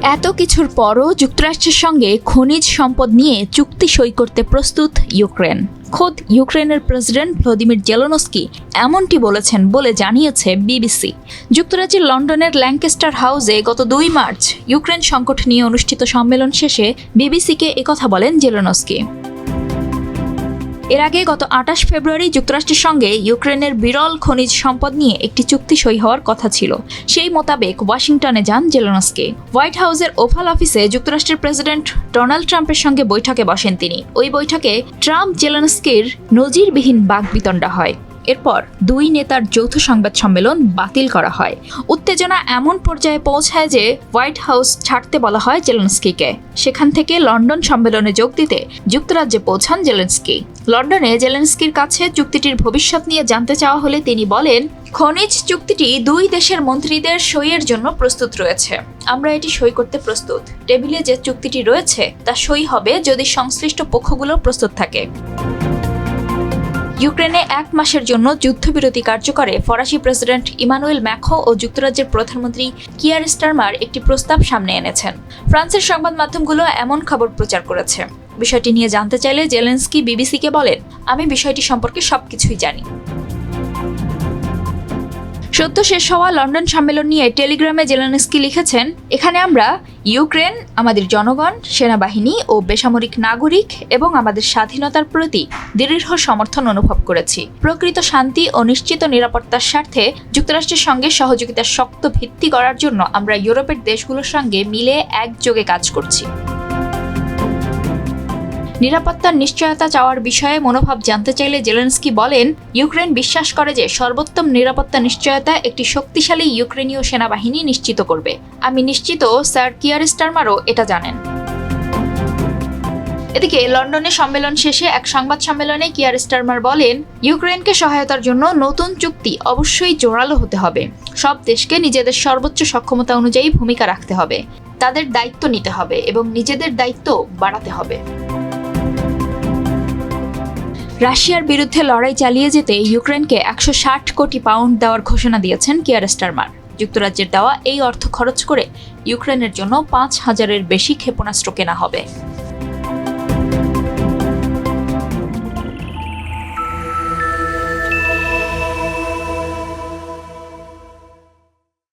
এত কিছুর পরও যুক্তরাষ্ট্রের সঙ্গে খনিজ সম্পদ নিয়ে চুক্তি সই করতে প্রস্তুত ইউক্রেন। খোদ ইউক্রেনের প্রেসিডেন্ট ভ্লাদিমির জেলেনস্কি এমনটি বলেছেন বলে জানিয়েছে বিবিসি। যুক্তরাজ্যের লন্ডনের ল্যাঙ্কেস্টার হাউসে গত 2 মার্চ ইউক্রেন সংকট নিয়ে অনুষ্ঠিত সম্মেলন শেষে বিবিসিকে একথা বলেন জেলেনস্কি। এর আগে গত 28 ফেব্রুয়ারি যুক্তরাষ্ট্রের সঙ্গে ইউক্রেনের বিরল খনিজ সম্পদ নিয়ে একটি চুক্তি সই হওয়ার কথা ছিল। সেই মোতাবেক ওয়াশিংটনে যান জেলেনস্কি। হোয়াইট হাউসের ওভাল অফিসে যুক্তরাষ্ট্রের প্রেসিডেন্ট ডোনাল্ড ট্রাম্পের সঙ্গে বৈঠকে বসেন তিনি। ওই বৈঠকে ট্রাম্প জেলেনস্কির নজিরবিহীন বাকবিতণ্ডা হয়। এরপর 2 নেতার যৌথ সংবাদ সম্মেলন বাতিল করা হয়। উত্তেজনা এমন পর্যায়ে পৌঁছায় যে হোয়াইট হাউস ছাড়তে বলা হয় জেলেনস্কিকে। সেখান থেকে লন্ডন সম্মেলনে যোগ দিতে যুক্তরাজ্যে পৌঁছান জেলেনস্কি। লন্ডনে জেলেনস্কির কাছে চুক্তিটির ভবিষ্যৎ নিয়ে জানতে চাওয়া হলে তিনি বলেন, খনিজ চুক্তিটি 2 দেশের মন্ত্রীদের সইয়ের জন্য প্রস্তুত রয়েছে। আমরা এটি সই করতে প্রস্তুত। টেবিলে যে চুক্তিটি রয়েছে তা সই হবে যদি সংশ্লিষ্ট পক্ষগুলো প্রস্তুত থাকে। ইউক্রেনে 1 মাসের জন্য যুদ্ধবিরতি কার্যকরে ফরাসি প্রেসিডেন্ট ইমানুয়েল ম্যাক্রো ও যুক্তরাজ্যের প্রধানমন্ত্রী কিয়ার স্টারমার একটি প্রস্তাব সামনে এনেছেন। ফ্রান্সের সংবাদ মাধ্যমগুলো এমন খবর প্রচার করেছে। বিষয়টি নিয়ে জানতে চাইলে জেলেনস্কি বিবিসিকে বলেন, আমি বিষয়টি সম্পর্কে সবকিছুই জানি। সদ্য শেষ হওয়া লন্ডন সম্মেলন নিয়ে টেলিগ্রামে জেলেনস্কি লিখেছেন, এখানে আমরা ইউক্রেন, আমাদের জনগণ, সেনাবাহিনী ও বেসামরিক নাগরিক এবং আমাদের স্বাধীনতার প্রতি দৃঢ় সমর্থন অনুভব করেছি। প্রকৃত শান্তি ও নিশ্চিত নিরাপত্তার স্বার্থে যুক্তরাষ্ট্রের সঙ্গে সহযোগিতার শক্ত ভিত্তি গড়ার জন্য আমরা ইউরোপের দেশগুলোর সঙ্গে মিলে একযোগে কাজ করছি। নিরাপত্তার নিশ্চয়তা চাওয়ার বিষয়ে মনোভাব জানতে চাইলে জেলেনস্কি বলেন, ইউক্রেন বিশ্বাস করে যে সর্বোত্তম নিরাপত্তা নিশ্চয়তা একটি শক্তিশালী ইউক্রেনীয় সেনাবাহিনী নিশ্চিত করবে। আমি নিশ্চিত স্যার কিয়ার স্টারমারও এটা জানেন। এদিকে লন্ডনে সম্মেলন শেষে এক সংবাদ সম্মেলনে কিয়ার স্টারমার বলেন, ইউক্রেনকে সহায়তার জন্য নতুন চুক্তি অবশ্যই জোরালো হতে হবে। সব দেশকে নিজেদের সর্বোচ্চ সক্ষমতা অনুযায়ী ভূমিকা রাখতে হবে, তাদের দায়িত্ব নিতে হবে এবং নিজেদের দায়িত্ব বাড়াতে হবে। রাশিয়ার বিরুদ্ধে লড়াই চালিয়ে যেতে ইউক্রেনকে 160 কোটি পাউন্ড দেওয়ার ঘোষণা দিয়েছেন কিয়ার স্টারমার। যুক্তরাজ্যের দেওয়া এই অর্থ খরচ করে ইউক্রেনের জন্য 5000-এর বেশি ক্ষেপণাস্ত্র কেনা হবে।